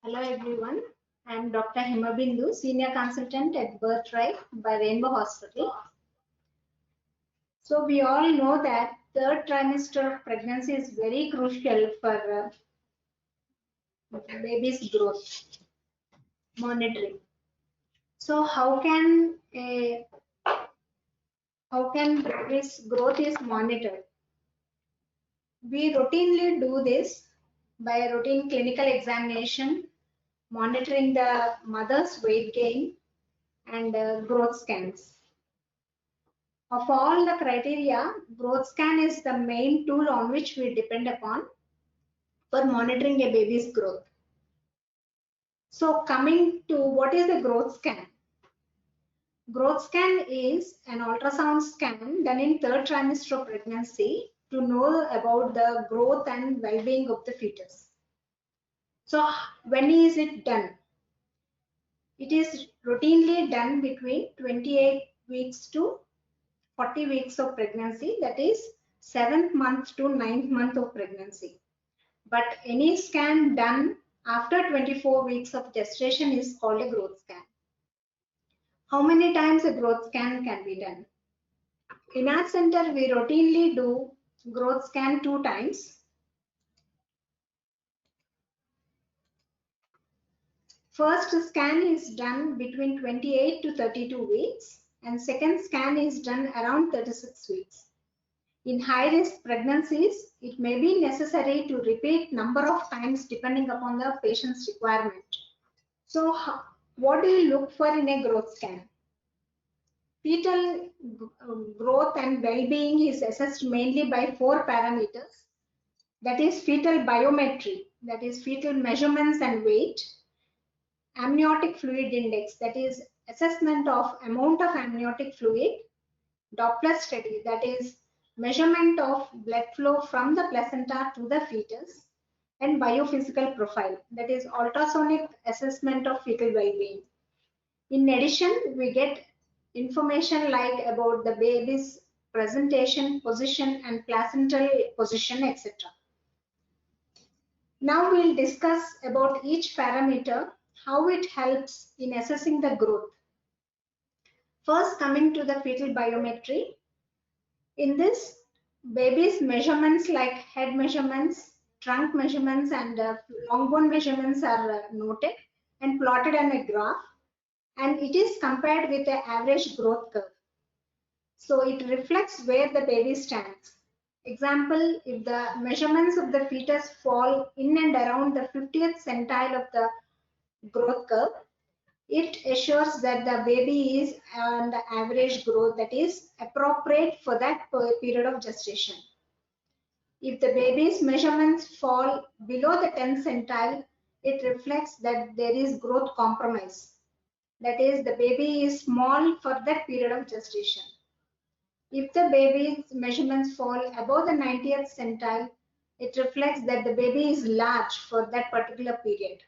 Hello everyone, I am Dr. Hemabindu, Senior Consultant at Birthright by Rainbow Hospital. So we all know that third trimester of pregnancy is very crucial for baby's growth monitoring. So how can baby's growth is monitored? We routinely do this by routine clinical examination, monitoring the mother's weight gain and growth scans. Of all the criteria, growth scan is the main tool on which we depend upon for monitoring a baby's growth. So coming to what is the growth scan? Growth scan is an ultrasound scan done in third trimester of pregnancy to know about the growth and well-being of the fetus. So when is it done? It is routinely done between 28 weeks to 40 weeks of pregnancy, that is 7th month to 9th month of pregnancy. But any scan done after 24 weeks of gestation is called a growth scan. How many times a growth scan can be done? In our center, we routinely do growth scan 2 times. First scan is done between 28 to 32 weeks and second scan is done around 36 weeks. In high-risk pregnancies, it may be necessary to repeat number of times depending upon the patient's requirement. So, what do you look for in a growth scan? Fetal growth and well-being is assessed mainly by 4 parameters. That is fetal biometry, that is fetal measurements and weight. Amniotic fluid index, that is assessment of amount of amniotic fluid. Doppler study, that is measurement of blood flow from the placenta to the fetus, and biophysical profile, that is ultrasonic assessment of fetal well-being. In addition, we get information like about the baby's presentation, position, and placental position, etc. Now we'll discuss about each parameter, how it helps in assessing the growth. First, coming to the fetal biometry. In this, baby's measurements like head measurements, trunk measurements, and long bone measurements are noted and plotted on a graph, and it is compared with the average growth curve. So it reflects where the baby stands. Example, if the measurements of the fetus fall in and around the 50th centile of the growth curve, it assures that the baby is on the average growth that is appropriate for that period of gestation. If the baby's measurements fall below the 10th centile, it reflects that there is growth compromise. That is, the baby is small for that period of gestation. If the baby's measurements fall above the 90th centile, it reflects that the baby is large for that particular period.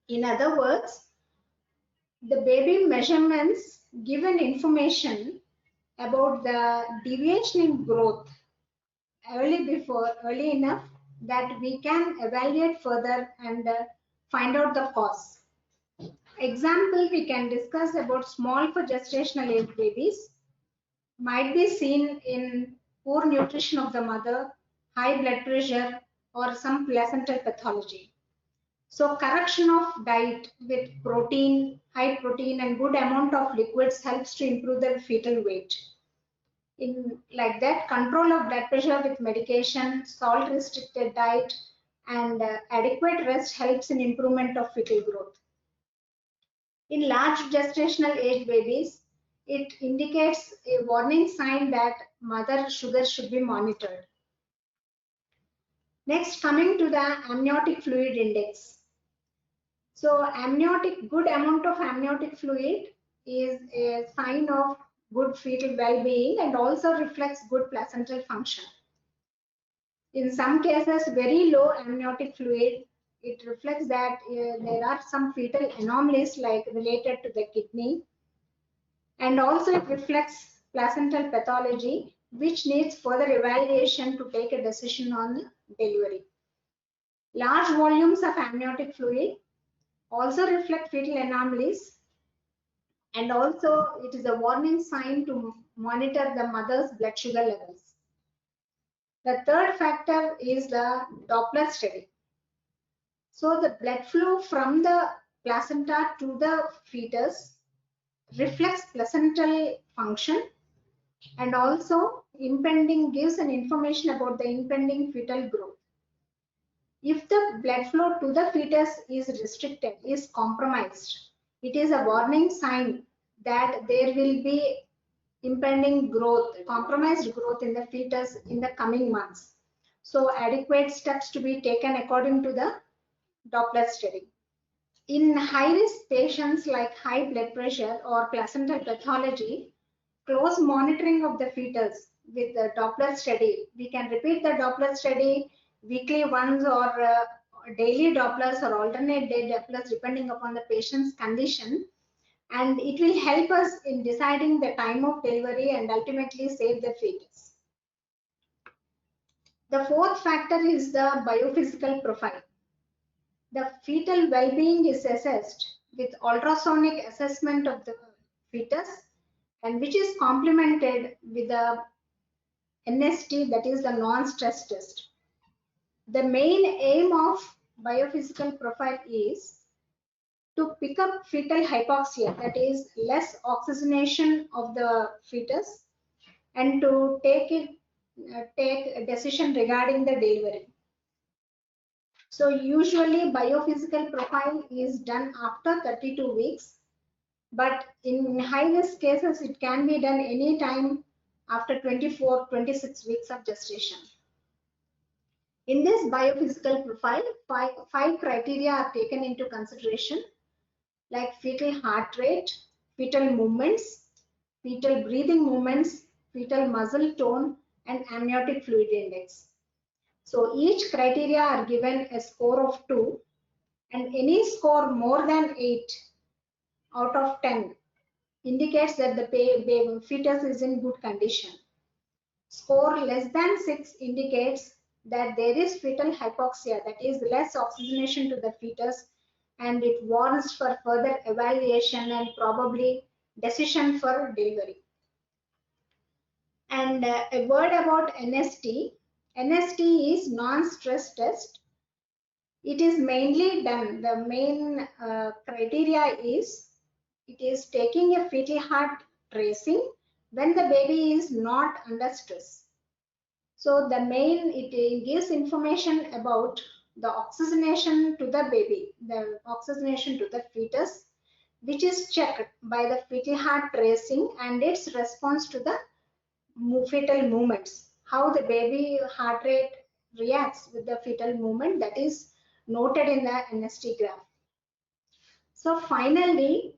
In other words, the baby measurements give an information about the deviation in growth early enough that we can evaluate further and find out the cause. Example, we can discuss about small for gestational age babies might be seen in poor nutrition of the mother, high blood pressure, or some placental pathology. So correction of diet with protein, high protein and good amount of liquids helps to improve the fetal weight. In like that, control of blood pressure with medication, salt restricted diet, and adequate rest helps in improvement of fetal growth. In large gestational age babies, it indicates a warning sign that mother sugar should be monitored. Next, coming to the amniotic fluid index. So good amount of amniotic fluid is a sign of good fetal well-being and also reflects good placental function. In some cases, very low amniotic fluid, it reflects that there are some fetal anomalies like related to the kidney, and also it reflects placental pathology which needs further evaluation to take a decision on delivery. Large volumes of amniotic fluid also reflect fetal anomalies, and also it is a warning sign to monitor the mother's blood sugar levels. The third factor is the Doppler study. So the blood flow from the placenta to the fetus reflects placental function, and also gives an information about the impending fetal growth. If the blood flow to the fetus is restricted, is compromised, it is a warning sign that there will be impending growth, compromised growth in the fetus in the coming months. So adequate steps to be taken according to the Doppler study. In high-risk patients like high blood pressure or placental pathology, close monitoring of the fetus with the Doppler study. We can repeat the Doppler study weekly once, or daily Dopplers, or alternate day Dopplers depending upon the patient's condition, and it will help us in deciding the time of delivery and ultimately save the fetus. The fourth factor is the biophysical profile. The fetal well-being is assessed with ultrasonic assessment of the fetus, and which is complemented with the NST, that is the non-stress test. The main aim of biophysical profile is to pick up fetal hypoxia, that is less oxygenation of the fetus, and to take a decision regarding the delivery. So usually biophysical profile is done after 32 weeks, but in high-risk cases it can be done anytime after 24-26 weeks of gestation. In this biophysical profile, five criteria are taken into consideration, like fetal heart rate, fetal movements, fetal breathing movements, fetal muscle tone, and amniotic fluid index. So each criteria are given a score of 2, and any score more than 8 out of 10 indicates that the fetus is in good condition. Score less than 6 indicates that there is fetal hypoxia, that is less oxygenation to the fetus, and it warrants for further evaluation and probably decision for delivery. And a word about NST. NST is non-stress test. It is mainly done, the main criteria is, it is taking a fetal heart tracing when the baby is not under stress. So the main, it gives information about the oxygenation to the baby, the oxygenation to the fetus, which is checked by the fetal heart tracing and its response to the fetal movements, how the baby heart rate reacts with the fetal movement, that is noted in the NST graph. So finally,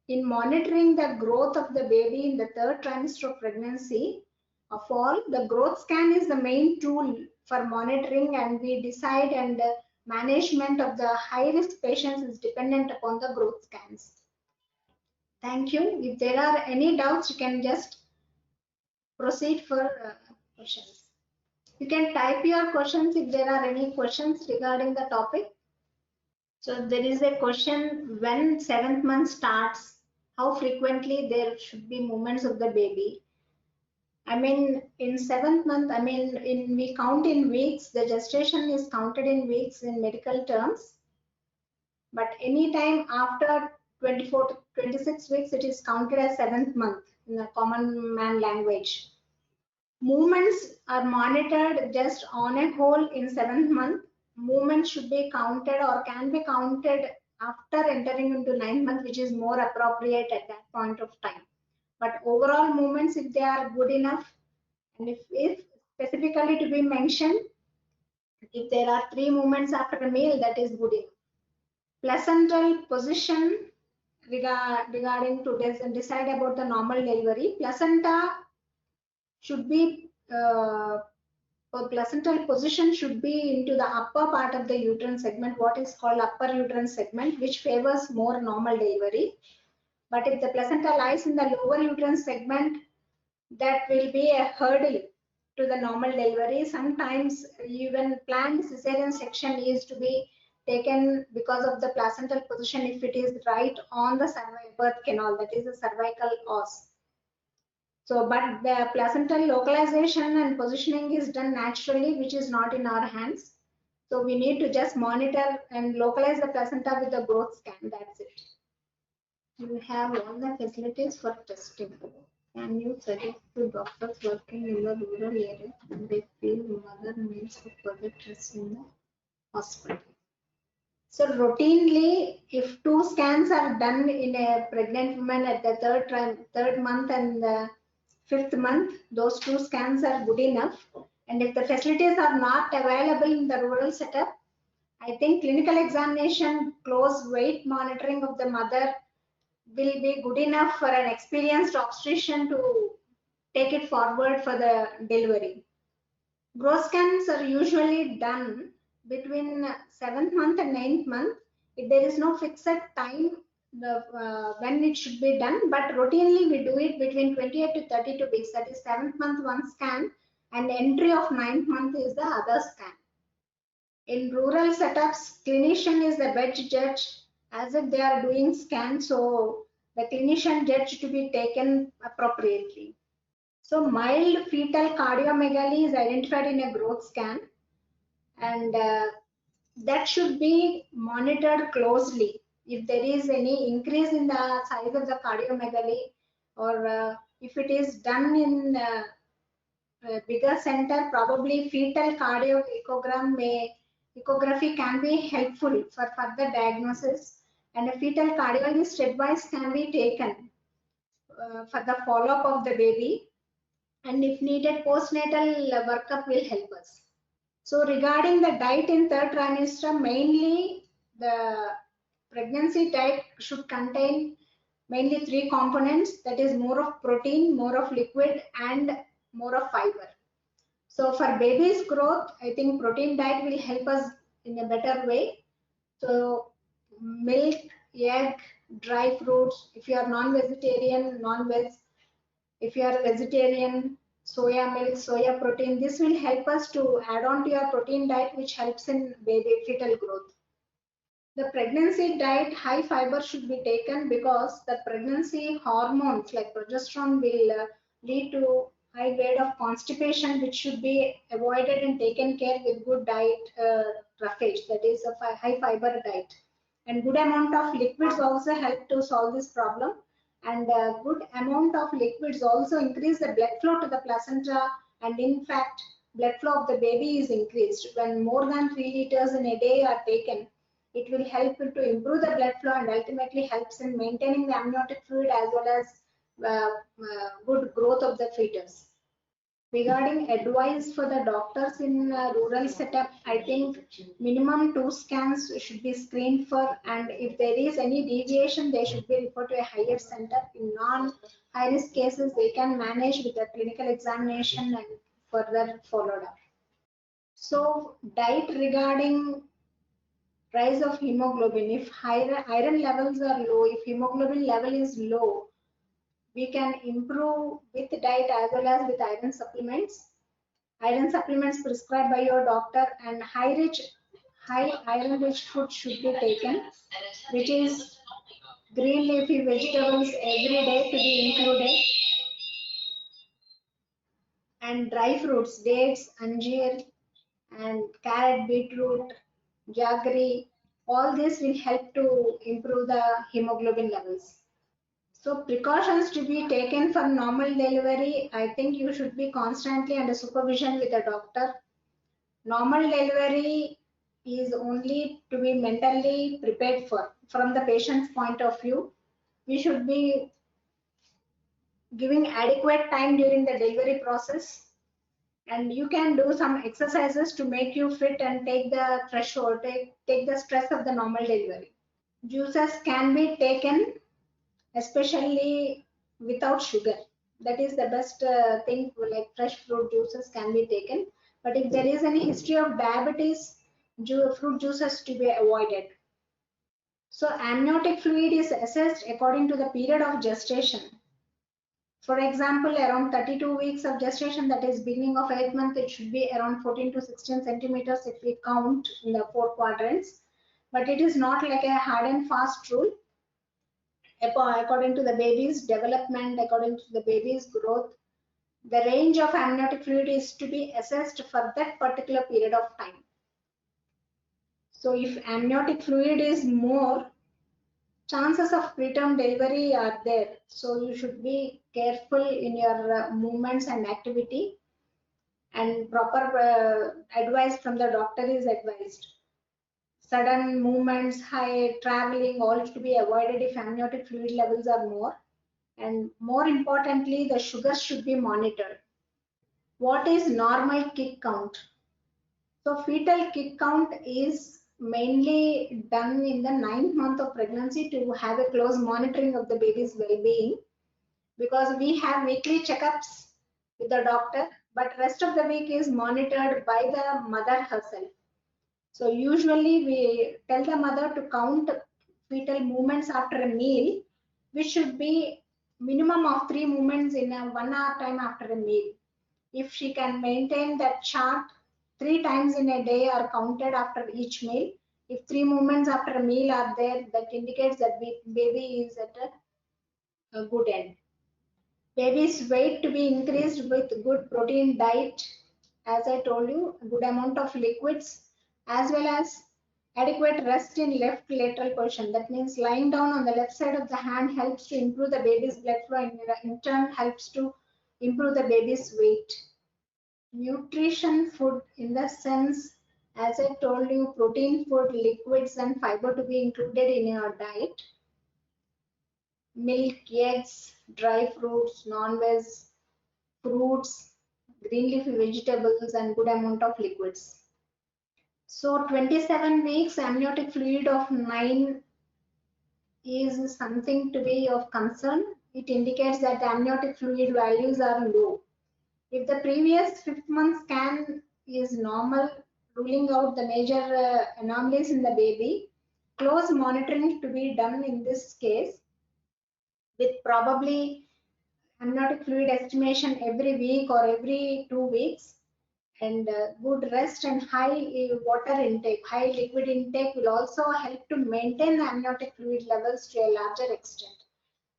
in monitoring the growth of the baby in the third trimester of pregnancy, of all, the growth scan is the main tool for monitoring, and we decide, and management of the high-risk patients is dependent upon the growth scans. Thank you. If there are any doubts, you can just proceed for questions. You can type your questions if there are any questions regarding the topic. So there is a question, when 7th month starts, how frequently there should be movements of the baby? I mean, in 7th month, I mean, we count in weeks, the gestation is counted in weeks in medical terms. But anytime after 24 to 26 weeks, it is counted as 7th month in the common man language. Movements are monitored just on a whole in 7th month. Movements should be counted or can be counted after entering into 9th month, which is more appropriate at that point of time. But overall movements, if they are good enough, and if specifically to be mentioned, if there are 3 movements after a meal, that is good enough. Placental position, regarding to decide about the normal delivery, placenta should be placental position should be into the upper part of the uterine segment, what is called upper uterine segment, which favors more normal delivery. But if the placenta lies in the lower uterine segment, that will be a hurdle to the normal delivery. Sometimes even planned cesarean section is to be taken because of the placental position if it is right on the birth canal, that is the cervical os. So, but the placental localization and positioning is done naturally, which is not in our hands. So we need to just monitor and localize the placenta with the growth scan. That's it. You have all the facilities for testing. Can you suggest to doctors working in the rural area and they feel mother needs to further tests in the hospital? So routinely, if 2 scans are done in a pregnant woman at the third month and the 5th month, those 2 scans are good enough. And if the facilities are not available in the rural setup, I think clinical examination, close weight monitoring of the mother will be good enough for an experienced obstetrician to take it forward for the delivery. Growth scans are usually done between 7th month and 9th month. If there is no fixed time when it should be done, but routinely we do it between 28 to 32 weeks. That is 7th month one scan and entry of 9th month is the other scan. In rural setups, clinician is the bed judge as if they are doing scan, so the clinician judge to be taken appropriately. So mild fetal cardiomegaly is identified in a growth scan, and that should be monitored closely. If there is any increase in the size of the cardiomegaly, or if it is done in a bigger center, probably fetal cardio ecography can be helpful for further diagnosis, and a fetal cardiologist advice can be taken for the follow-up of the baby, and if needed, postnatal workup will help us. So regarding the diet in third trimester, mainly the pregnancy diet should contain mainly 3 components, that is more of protein, more of liquid, and more of fiber. So for baby's growth, I think protein diet will help us in a better way. So milk, egg, dry fruits. If you are non-vegetarian, non-veg. If you are vegetarian, soya milk, soya protein. This will help us to add on to your protein diet, which helps in baby fetal growth. The pregnancy diet, high fiber should be taken because the pregnancy hormones like progesterone will lead to high grade of constipation, which should be avoided and taken care with good diet roughage, that is a high fiber diet. And good amount of liquids also help to solve this problem. And good amount of liquids also increase the blood flow to the placenta, and in fact, blood flow of the baby is increased. When more than 3 liters in a day are taken, it will help to improve the blood flow and ultimately helps in maintaining the amniotic fluid as well as good growth of the fetus. Regarding advice for the doctors in rural setup, I think minimum 2 scans should be screened for, and if there is any deviation, they should be referred to a higher center. In non-high risk cases, they can manage with the clinical examination and further followed up. So diet regarding rise of hemoglobin. If iron levels are low, if hemoglobin level is low, we can improve with diet as well as with iron supplements. Iron supplements prescribed by your doctor, and high iron rich food should be taken, which is green leafy vegetables every day to be included, and dry fruits, dates, anjeer, and carrot, beetroot, jaggery. All this will help to improve the hemoglobin levels. So precautions to be taken for normal delivery, I think you should be constantly under supervision with a doctor. Normal delivery is only to be mentally prepared for. From the patient's point of view, we should be giving adequate time during the delivery process, and you can do some exercises to make you fit and take the threshold, take the stress of the normal delivery. Juices can be taken, especially without sugar. That is the best thing, like fresh fruit juices can be taken. But if there is any history of diabetes, fruit juices to be avoided. So amniotic fluid is assessed according to the period of gestation. For example, around 32 weeks of gestation, that is beginning of 8th month, it should be around 14 to 16 centimeters if we count in the 4 quadrants. But it is not like a hard and fast rule. According to the baby's development, according to the baby's growth, the range of amniotic fluid is to be assessed for that particular period of time. So if amniotic fluid is more, chances of preterm delivery are there. So you should be careful in your movements and activity, and proper advice from the doctor is advised. Sudden movements, high traveling, all to be avoided if amniotic fluid levels are more. And more importantly, the sugars should be monitored. What is normal kick count? So fetal kick count is mainly done in the 9th month of pregnancy to have a close monitoring of the baby's well-being, because we have weekly checkups with the doctor, but rest of the week is monitored by the mother herself. So usually we tell the mother to count fetal movements after a meal, which should be minimum of 3 movements in a 1 hour time after a meal. If she can maintain that chart, 3 times in a day are counted after each meal. If 3 movements after a meal are there, that indicates that baby is at a good end. Baby's weight to be increased with good protein diet, as I told you, a good amount of liquids, as well as adequate rest in left lateral position. That means lying down on the left side of the hand helps to improve the baby's blood flow, and in turn helps to improve the baby's weight. Nutrition food, in the sense, as I told you, protein food, liquids and fiber to be included in your diet. Milk, eggs, dry fruits, non-veg, fruits, green leafy vegetables and good amount of liquids. So 27 weeks amniotic fluid of 9 is something to be of concern. It indicates that the amniotic fluid values are low. If the previous 5th month scan is normal, ruling out the major anomalies in the baby, close monitoring to be done in this case, with probably amniotic fluid estimation every week or every 2 weeks, and good rest and high water intake, high liquid intake will also help to maintain the amniotic fluid levels to a larger extent.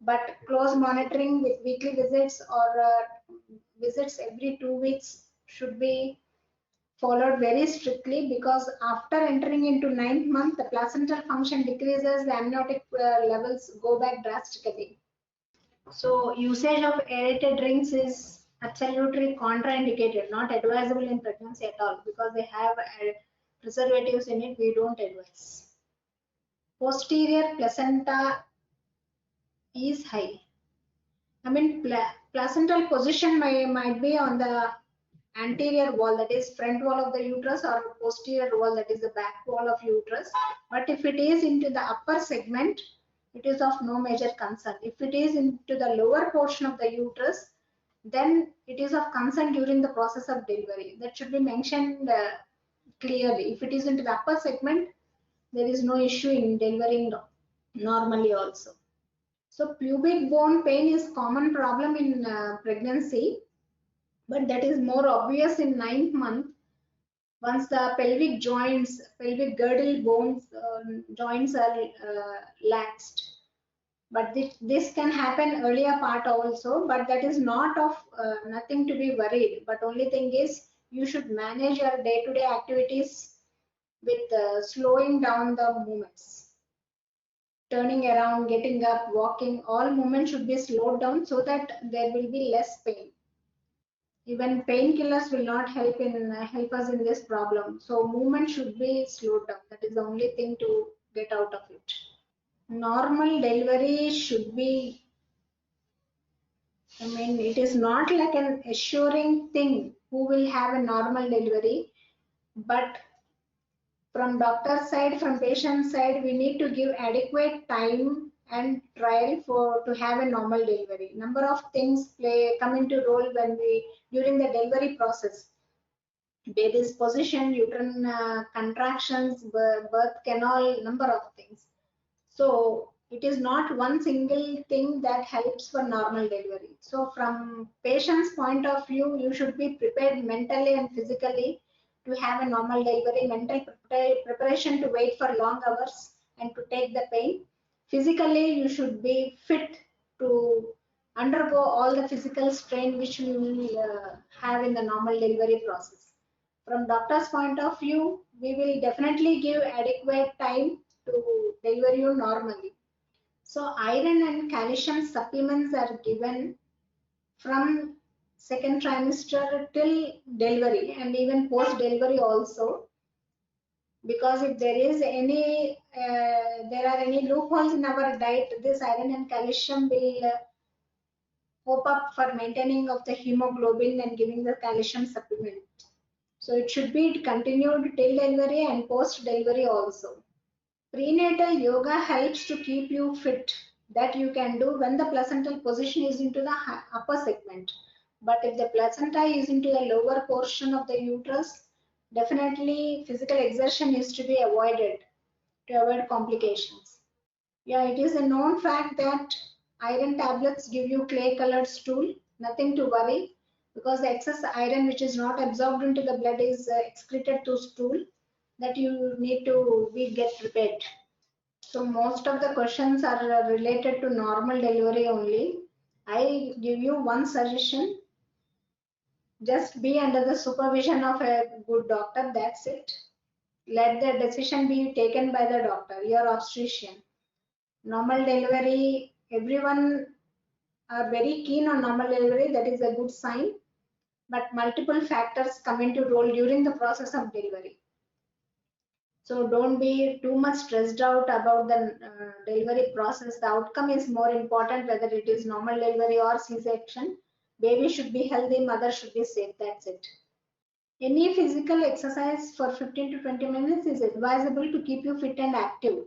But close monitoring with weekly visits or visits every 2 weeks should be followed very strictly, because after entering into 9th month, the placental function decreases, the amniotic levels go back drastically. So usage of aerated drinks is absolutely contraindicated, not advisable in pregnancy at all, because they have preservatives in it. We don't advise. Posterior placenta is high. I mean, placental position might be on the anterior wall, that is front wall of the uterus, or posterior wall, that is the back wall of uterus. But if it is into the upper segment, it is of no major concern. If it is into the lower portion of the uterus, then it is of concern during the process of delivery. That should be mentioned clearly. If it is into the upper segment, there is no issue in delivering normally also. So pubic bone pain is common problem in pregnancy, but that is more obvious in 9th month, once the pelvic joints, pelvic girdle bones joints are laxed. But this can happen earlier part also, but that is not of nothing to be worried. But only thing is, you should manage your day-to-day activities with slowing down the movements. Turning around, getting up, walking, all movements should be slowed down so that there will be less pain. Even painkillers will not help us in this problem. So movement should be slowed down. That is the only thing to get out of it. Normal delivery should be, I mean, it is not like an assuring thing who will have a normal delivery, but from doctor side, from patient side, we need to give adequate time and trial to have a normal delivery. Number of things come into role when during the delivery process. Baby's position, uterine contractions, birth canal, number of things. So It is not one single thing that helps for normal delivery. So from patient's point of view, you should be prepared mentally and physically to have a normal delivery, mental preparation to wait for long hours and to take the pain. Physically, you should be fit to undergo all the physical strain which we will have in the normal delivery process. From doctor's point of view, we will definitely give adequate time to deliver you normally. So iron and calcium supplements are given from second trimester till delivery and even post delivery also, because if there are any loopholes in our diet, this iron and calcium will pop up for maintaining of the hemoglobin and giving the calcium supplement. So it should be continued till delivery and post delivery also. Prenatal yoga helps to keep you fit, that you can do when the placental position is into the upper segment. But if the placenta is into the lower portion of the uterus, definitely physical exertion is to be avoided to avoid complications. Yeah, it is a known fact that iron tablets give you clay colored stool. Nothing to worry, because the excess iron which is not absorbed into the blood is excreted to stool, that you need to get prepared. So most of the questions are related to normal delivery only. I give you one suggestion. Just be under the supervision of a good doctor. That's it. Let the decision be taken by the doctor, your obstetrician. Normal delivery, everyone are very keen on normal delivery. That is a good sign. But multiple factors come into role during the process of delivery. So don't be too much stressed out about the delivery process. The outcome is more important, whether it is normal delivery or C-section. Baby should be healthy, mother should be safe. That's it. Any physical exercise for 15 to 20 minutes is advisable to keep you fit and active.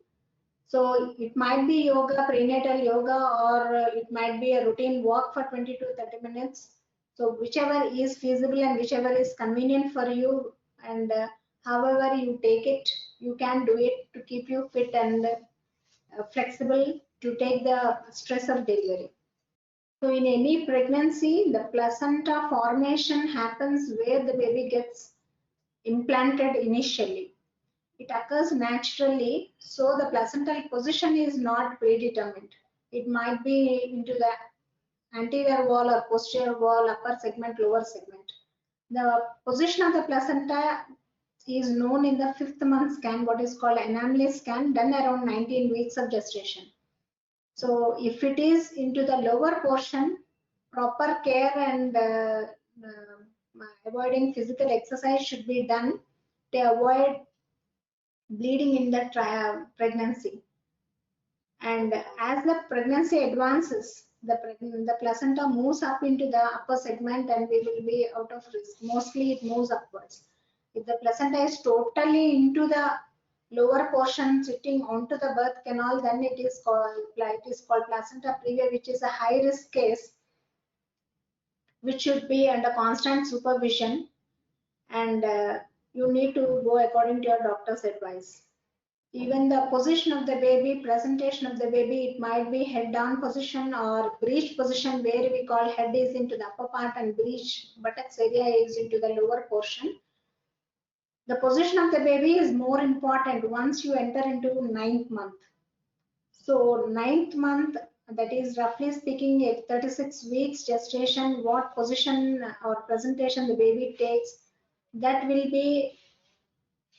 So it might be yoga, prenatal yoga, or it might be a routine walk for 20 to 30 minutes. So whichever is feasible and whichever is convenient for you, and however you take it, you can do it to keep you fit and flexible to take the stress of delivery. So in any pregnancy, the placenta formation happens where the baby gets implanted initially. It occurs naturally, so the placental position is not predetermined. It might be into the anterior wall or posterior wall, upper segment, lower segment. The position of the placenta is known in the 5th month scan, what is called anomaly scan, done around 19 weeks of gestation. So if it is into the lower portion, proper care and avoiding physical exercise should be done to avoid bleeding in the pregnancy. And as the pregnancy advances, the placenta moves up into the upper segment and we will be out of risk. Mostly it moves upwards. If the placenta is totally into the lower portion sitting onto the birth canal, then it is called placenta previa, which is a high risk case, which should be under constant supervision, and you need to go according to your doctor's advice. Even the position of the baby, presentation of the baby, it might be head down position or breech position, where we call head is into the upper part and breech buttocks area is into the lower portion. The position of the baby is more important once you enter into 9th month. So 9th month, that is roughly speaking a 36 weeks gestation, what position or presentation the baby takes, that will be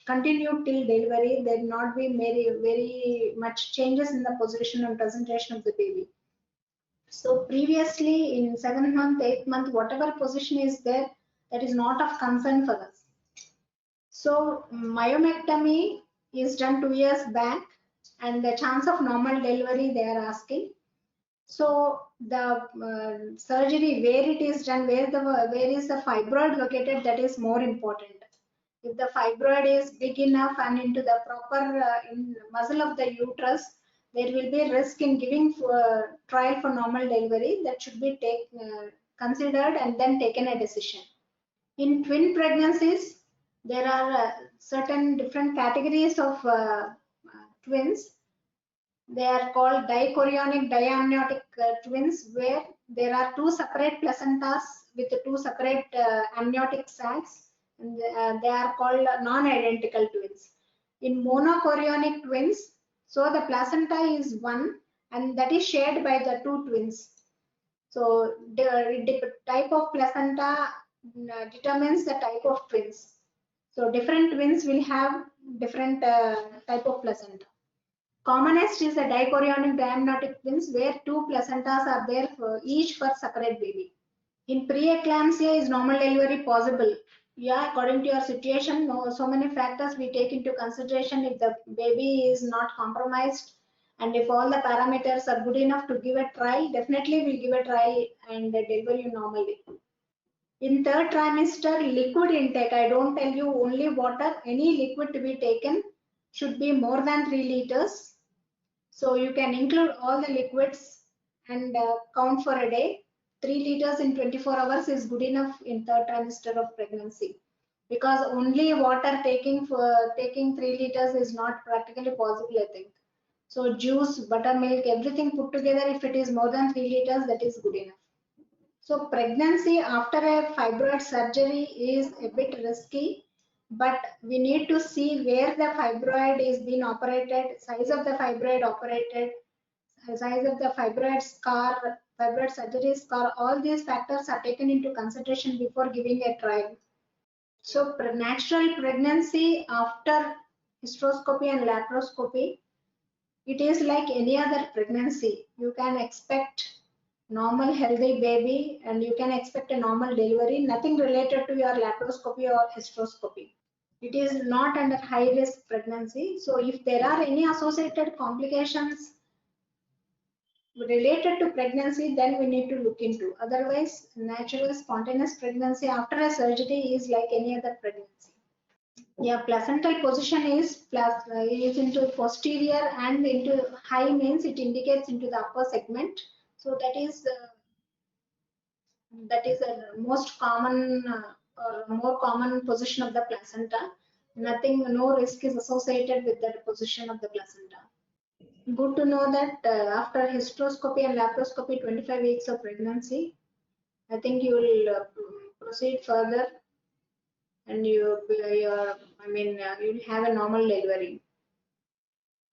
continued till delivery. There will not be very much changes in the position and presentation of the baby. So previously in 7th month, 8th month, whatever position is there, that is not of concern for us. So myomectomy is done 2 years back, and the chance of normal delivery they are asking. So the surgery, where it is done, where is the fibroid located, that is more important. If the fibroid is big enough and into the proper muscle of the uterus, there will be risk in giving trial for normal delivery. That should be considered and then taken a decision. In twin pregnancies, there are certain different categories of twins. They are called dichorionic diamniotic twins, where there are two separate placentas with two separate amniotic sacs, and they are called non-identical twins. In monochorionic twins, so the placenta is one and that is shared by the two twins. So the type of placenta determines the type of twins. So different twins will have different type of placenta. Commonest is the dichorionic diamniotic twins, where two placentas are there for each for separate baby. In preeclampsia, is normal delivery possible? Yeah, according to your situation, so many factors we take into consideration. If the baby is not compromised and if all the parameters are good enough to give a trial, definitely we'll give a trial and deliver you normally. In third trimester, liquid intake, I don't tell you only water, any liquid to be taken should be more than 3 liters. So you can include all the liquids and count for a day. 3 liters in 24 hours is good enough in third trimester of pregnancy, because only water taking 3 liters is not practically possible, I think. So juice, buttermilk, everything put together, if it is more than 3 liters, that is good enough. So pregnancy after a fibroid surgery is a bit risky, but we need to see where the fibroid is being operated, size of the fibroid operated, size of the fibroid scar, fibroid surgery scar. All these factors are taken into consideration before giving a trial. So natural pregnancy after hysteroscopy and laparoscopy, it is like any other pregnancy. You can expect normal healthy baby and you can expect a normal delivery, nothing related to your laparoscopy or hysteroscopy. It is not under high risk pregnancy. So if there are any associated complications related to pregnancy, then we need to look into. Otherwise, natural spontaneous pregnancy after a surgery is like any other pregnancy. Yeah, placental position is into posterior and into high means it indicates into the upper segment. So that is a most common or more common position of the placenta. Nothing, no risk is associated with the position of the placenta. Good to know that after hysteroscopy and laparoscopy, 25 weeks of pregnancy, I think you will proceed further and you'll have a normal delivery.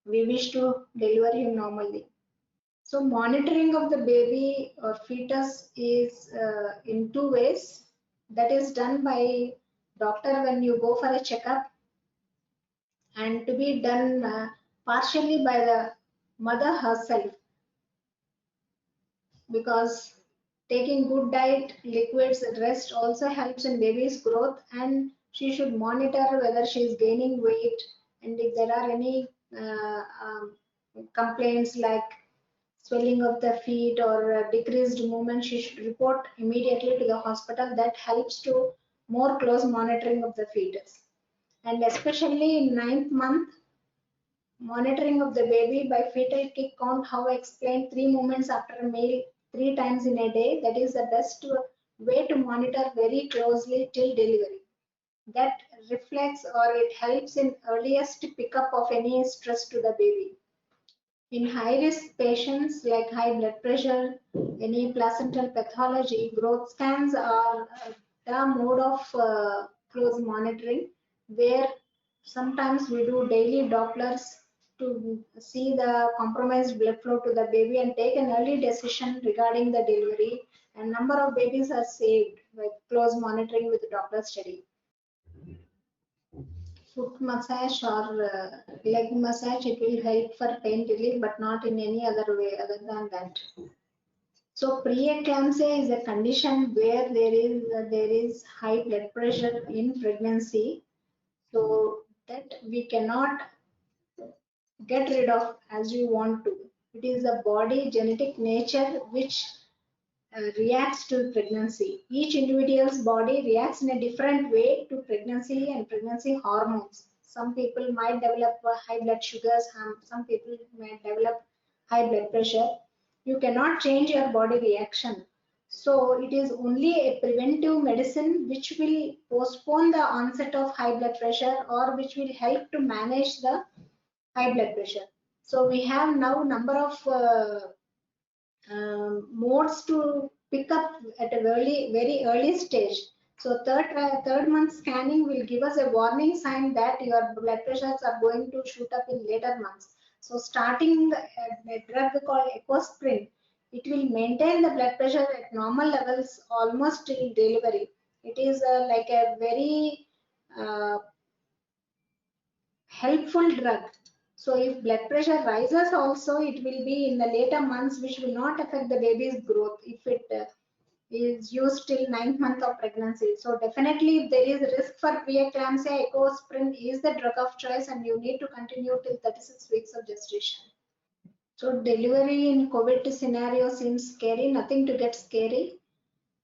We wish to deliver you normally. So monitoring of the baby or fetus is in two ways. That is done by doctor when you go for a checkup, and to be done partially by the mother herself, because taking good diet, liquids, rest also helps in baby's growth, and she should monitor whether she is gaining weight, and if there are any complaints like swelling of the feet or decreased movement, she should report immediately to the hospital. That helps to more close monitoring of the fetus. And especially in 9th month, monitoring of the baby by fetal kick count, how I explained 3 movements after a meal 3 times in a day. That is the best way to monitor very closely till delivery. That reflects or it helps in earliest pickup of any stress to the baby. In high-risk patients like high blood pressure, any placental pathology, growth scans are the mode of close monitoring, where sometimes we do daily Dopplers to see the compromised blood flow to the baby and take an early decision regarding the delivery. And number of babies are saved with close monitoring with Doppler study. Foot massage or leg massage, it will help for pain relief, but not in any other way other than that. So preeclampsia is a condition where there is high blood pressure in pregnancy, so that we cannot get rid of as you want to. It is a body genetic nature which reacts to pregnancy. Each individual's body reacts in a different way to pregnancy and pregnancy hormones. Some people might develop high blood sugars, some people might develop high blood pressure. You cannot change your body reaction. So it is only a preventive medicine which will postpone the onset of high blood pressure or which will help to manage the high blood pressure. So we have now number of modes to pick up at a very early stage. So third month scanning will give us a warning sign that your blood pressures are going to shoot up in later months. So starting a drug called Ecosprin, it will maintain the blood pressure at normal levels almost till delivery. It is like a very helpful drug. So if blood pressure rises also, it will be in the later months, which will not affect the baby's growth if it is used till 9th month of pregnancy. So definitely if there is risk for preeclampsia, Ecosprin is the drug of choice and you need to continue till 36 weeks of gestation. So delivery in COVID scenario seems scary, nothing to get scary.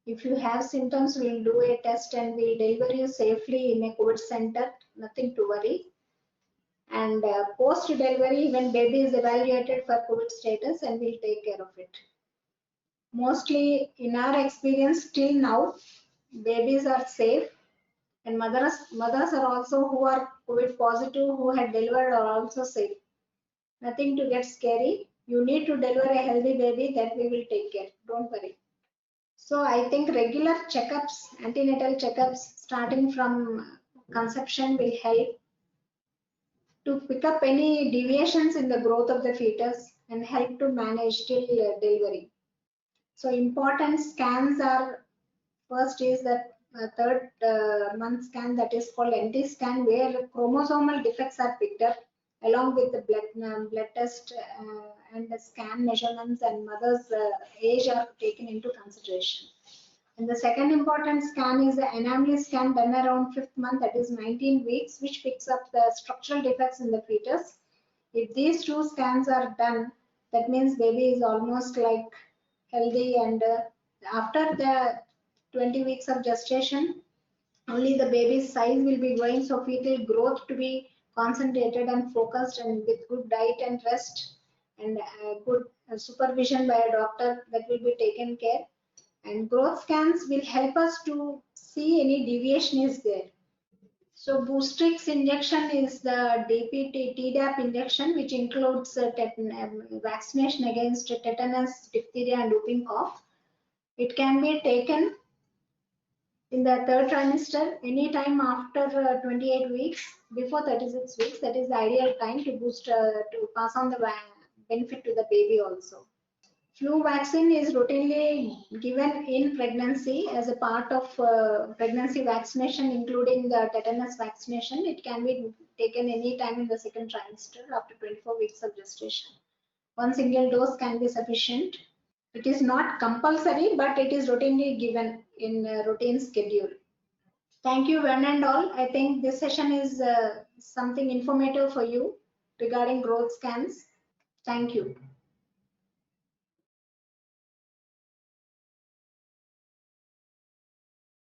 If you have symptoms, we'll do a test and we'll deliver you safely in a COVID center, nothing to worry. And post delivery, when baby is evaluated for COVID status, and we'll take care of it. Mostly in our experience till now, babies are safe, and mothers are also who are COVID positive who had delivered are also safe. Nothing to get scary. You need to deliver a healthy baby, that we will take care. Don't worry. So I think regular checkups, antenatal checkups starting from conception will help to pick up any deviations in the growth of the fetus and help to manage till delivery. So important scans are, first is that third month scan, that is called NT scan, where chromosomal defects are picked up along with the blood test and the scan measurements, and mother's age are taken into consideration. And the second important scan is the anomaly scan done around 5th month, that is 19 weeks, which picks up the structural defects in the fetus. If these two scans are done, that means baby is almost like healthy, and after the 20 weeks of gestation, only the baby's size will be growing, so fetal growth to be concentrated and focused, and with good diet and rest and good supervision by a doctor, that will be taken care. And growth scans will help us to see any deviation is there. So Boostrix injection is the DPT Tdap injection, which includes vaccination against tetanus, diphtheria, and whooping cough. It can be taken in the third trimester, any time after 28 weeks, before 36 weeks. That is the ideal time to boost, to pass on the benefit to the baby also. Flu vaccine is routinely given in pregnancy as a part of pregnancy vaccination, including the tetanus vaccination. It can be taken any time in the second trimester after 24 weeks of gestation. One single dose can be sufficient. It is not compulsory, but it is routinely given in a routine schedule. Thank you, one and all. I think this session is something informative for you regarding growth scans. Thank you.